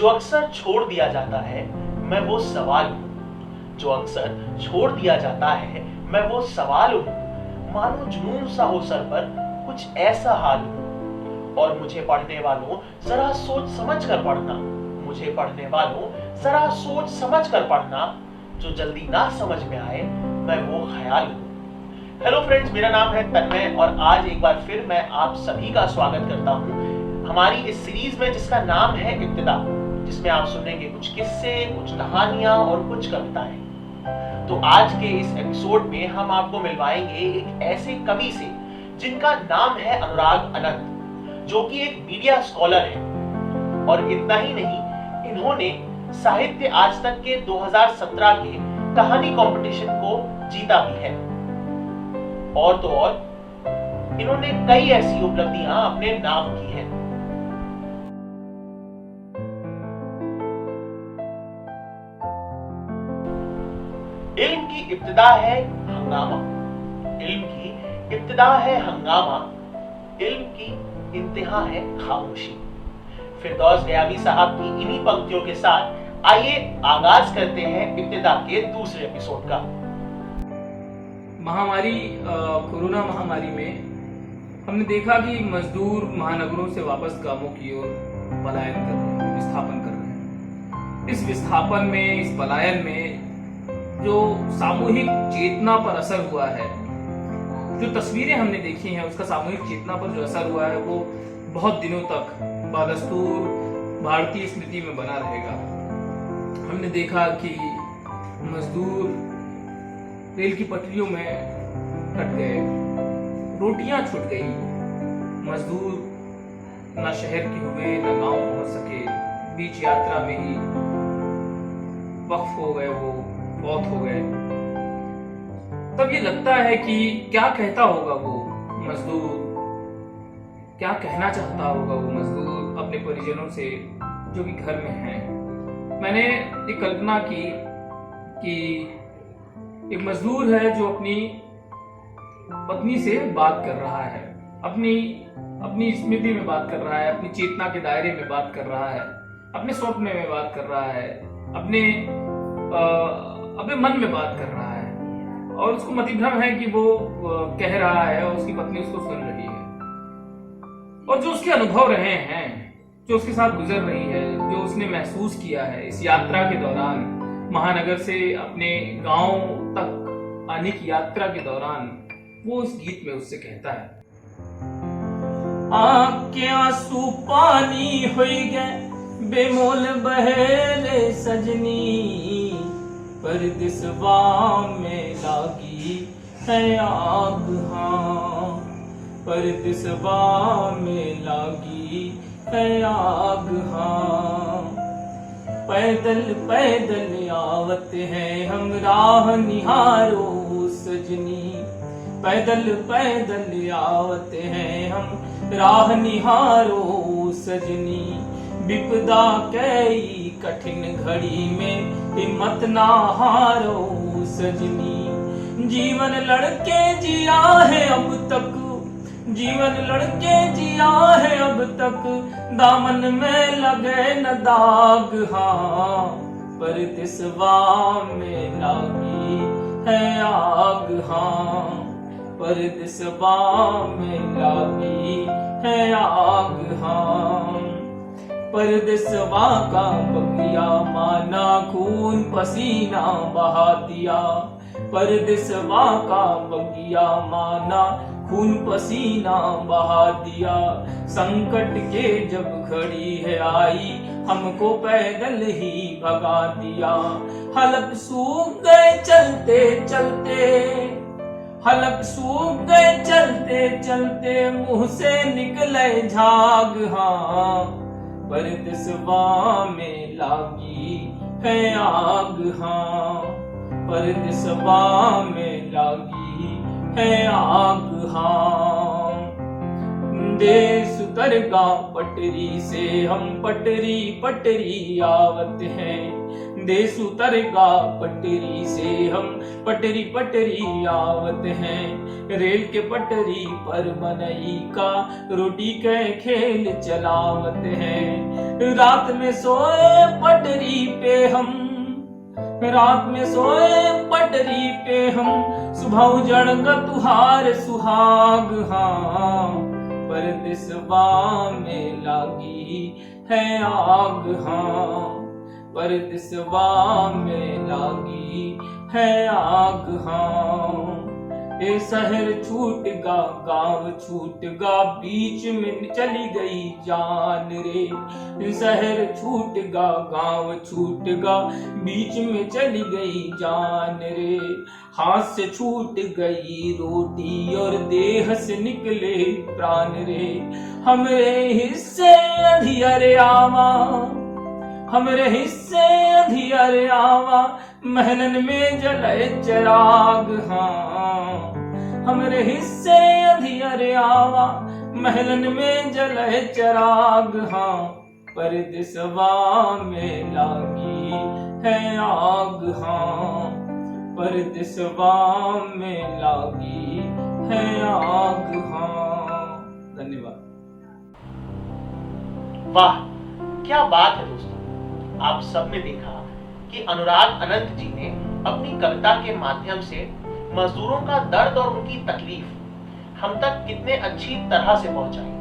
जो अक्सर छोड़ दिया जाता है मैं वो सवाल हूँ, जो अक्सर छोड़ दिया जाता है मैं वो सवाल हूँ। मानो जुनून सा हो सर पर कुछ ऐसा हाल हूँ। और मुझे पढ़ने वालों जरा सोच समझ कर पढ़ना, मुझे पढ़ने वालों जरा सोच समझ कर पढ़ना, जो जल्दी ना समझ में आए मैं वो ख्याल हूँ। हेलो फ्रेंड्स, मेरा नाम है तन्मय और आज एक बार फिर मैं आप सभी का स्वागत करता हूँ हमारी इस सीरीज में जिसका नाम है इब्तिदा, जिसमें आप सुनेंगे कुछ किस्से, कुछ कहानियां और कुछ कविताएं। तो आज के इस एपिसोड में हम आपको मिलवाएंगे एक ऐसे कवि से जिनका नाम है अनुराग अनंत, जो कि एक मीडिया स्कॉलर है। और इतना ही नहीं, इन्होंने साहित्य आज तक के 2017 के कहानी कंपटीशन को जीता भी है। और तो और इन्होंने कई ऐसी उपलब्धियां अपने नाम की हैं। इल्म की इब्तिदा है हंगामा, इल्म की इब्तिदा है हंगामा, इल्म की इंतहा है खामोशी। फिरदौस गयामी साहब की इन्हीं पंक्तियों के साथ आइए आगाज करते हैं इब्तिदा के दूसरे एपिसोड का। महामारी कोरोना महामारी में हमने देखा कि मजदूर महानगरों से वापस गांवों की ओर पलायन कर रहे हैं, विस्थापन कर रहे हैं। इस विस्थापन में, इस पलायन में जो सामूहिक चेतना पर असर हुआ है, जो तस्वीरें हमने देखी हैं, उसका सामूहिक चेतना पर जो असर हुआ है वो बहुत दिनों तक बदस्तूर भारतीय स्मृति में बना रहेगा। हमने देखा कि मजदूर रेल की पटरियों में कट गए, रोटियां छूट गई, मजदूर ना शहर के हुए ना गांव पहुंच सके, बीच यात्रा में ही वक्फ हो गए, वो मौत हो गए। तब ये लगता है कि क्या कहता होगा वो मजदूर, क्या कहना चाहता होगा वो मजदूर अपने परिजनों से जो कि घर में हैं। मैंने एक कल्पना की कि एक मजदूर है जो अपनी पत्नी से बात कर रहा है, अपनी स्मृति में बात कर रहा है, अपनी चेतना के दायरे में बात कर रहा है, अपने स्वप्न में बात कर रहा है, अपने मन में बात कर रहा है। और उसको मतिभ्रम है कि वो कह रहा है और उसकी पत्नी उसको सुन रही है। और जो उसके अनुभव रहे हैं, जो उसके साथ गुजर रही है, जो उसने महसूस किया है इस यात्रा के दौरान, महानगर से अपने गांव तक आने की यात्रा के दौरान, वो इस गीत में उससे कहता है। आँख के आंसू पानी होई गए, बेमोल बहेले सजनी, परदेसवा में लागी है आग, हाँ परदेसवा में लागी है आग, हाँ पैदल पैदल आवत हैं हम राह निहारो सजनी, पैदल पैदल आवत हैं हम राह निहारो सजनी, विपदा कई कठिन घड़ी में हिम्मत ना हारो सजनी, जीवन लड़के जिया है अब तक, जीवन लड़के जिया है अब तक, दामन में लगे न दाग, हाँ परदेसवा में लागी है आग, हाँ परदेसवा में लागी है आग, हाँ परदेसवा का बगिया माना खून पसीना बहा दिया, परदेसवा का बगिया माना खून पसीना बहा दिया, संकट के जब घड़ी है आई हमको पैदल ही भगा दिया, हलक सूख गए चलते चलते, हलक सूख गए चलते चलते, मुंह से निकले झाग, हाँ परदेसवा में लागी है आग, हाँ परदेसवा में लागी है आग, हाँ देश उतर का पटरी से हम पटरी पटरी आवत हैं, देश उतरेगा पटरी से, हम पटरी पटरी आवत हैं। रेल के पटरी पर मनई का रोटी के खेल चलावत हैं। रात में सोए पटरी पे हम, रात में सोए पटरी पे हम, सुबह उजड़ तुहार सुहाग। हाँ परदेसवा में लागी है आग। हाँ परदेसवा में लागी है आग। हाँ ए शहर छूट गा, गाँव छूट गा, बीच में चली गई जान रे। शहर छूट गा, गाँव छूट गा, बीच में चली गई जान रे। हाथ से छूट गई रोटी और देह से निकले प्राण रे। हमरे हिस्से अंधियारे आवा, हमरे हिस्से अंधियारे आवा, महलन में जले चिराग। हाँ हमरे हिस्से अंधियारे आवा, महलन में जले चिराग। हाँ परदेसवा में लागी है आग। हाँ परदेसवा में लागी है आग। हाँ धन्यवाद। वाह क्या बात है दोस्तों। आप सबने देखा कि अनुराग अनंत जी ने अपनी कविता के माध्यम से मजदूरों का दर्द और उनकी तकलीफ हम तक कितने अच्छी तरह से पहुंचाई।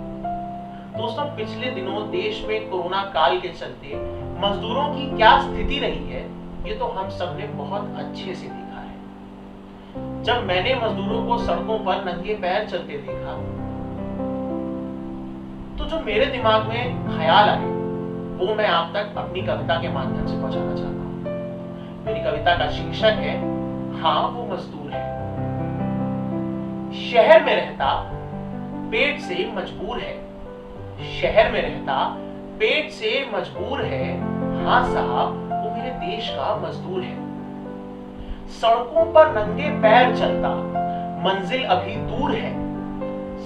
दोस्तों पिछले दिनों देश में कोरोना काल के चलते मजदूरों की क्या स्थिति रही है ये तो हम सब ने बहुत अच्छे से देखा है। जब मैंने मजदूरों को सड़कों पर नंगे पैर चलते देखा तो जो मेरे दिमाग में ख्याल आए वो मैं आप तक अपनी कविता के माध्यम से पहुंचाना चाहता हूं। मेरी कविता का शीर्षक है हाँ वो मजदूर है। शहर में रहता पेट से मजबूर है, शहर में रहता पेट से मजबूर है। हाँ साहब वो मेरे देश का मजदूर है। सड़कों पर नंगे पैर चलता मंजिल अभी दूर है,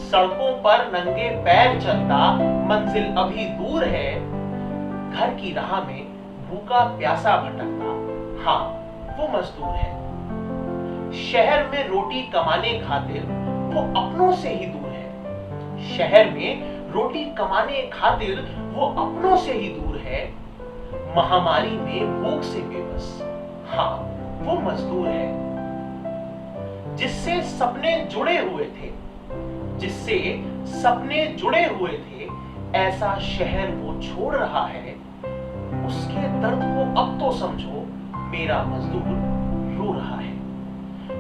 सड़कों पर नंगे पैर चलता मंजिल अभी दूर है। घर की राह में भूखा प्यासा भटकता हाँ वो मजदूर है। शहर में रोटी कमाने खातिर वो अपनों से ही दूर है, शहर में रोटी कमाने खातिर वो अपनों से ही दूर है। महामारी में भूख से बेबस हाँ वो मजदूर है। जिससे सपने जुड़े हुए थे, जिससे सपने जुड़े हुए थे, ऐसा शहर वो छोड़ रहा है। उसके दर्द को अब तो समझो मेरा मजदूर रो रहा है।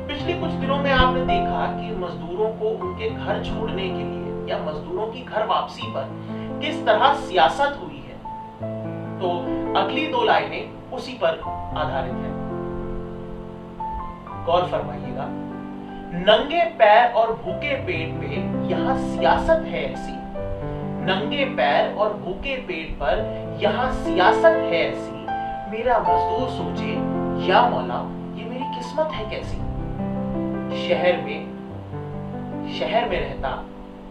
पिछले कुछ दिनों में आपने देखा कि मजदूरों को उनके घर छोड़ने के लिए या मजदूरों की घर वापसी पर किस तरह सियासत हुई है। तो अगली दो लाइनें उसी पर आधारित है, गौर फरमाइएगा। नंगे पैर और भूखे पेट पे यहां सियासत है ऐसी, नंगे पैर और भूखे पेट पर यहां सियासत है ऐसी। मेरा मजदूर सोचे या मौला ये मेरी किस्मत है कैसी। शहर में रहता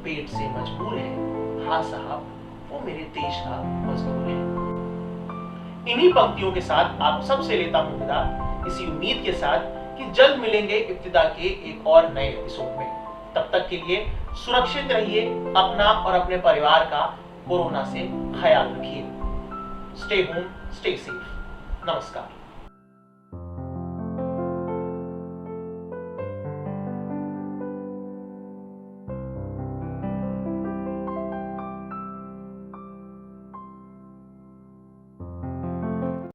पेट से मजबूर है। हाँ साहब वो मेरे देश का मजदूर है। इन्हीं पंक्तियों के साथ आप सबसे लेता हूं विदा, इसी उम्मीद के साथ कि जल्द मिलेंगे इब्तिदा के एक और नए एपिसोड में। तब तक के लिए सुरक्षित रहिए, अपना और अपने परिवार का कोरोना से ख्याल रखिए। Stay home, stay safe. नमस्कार।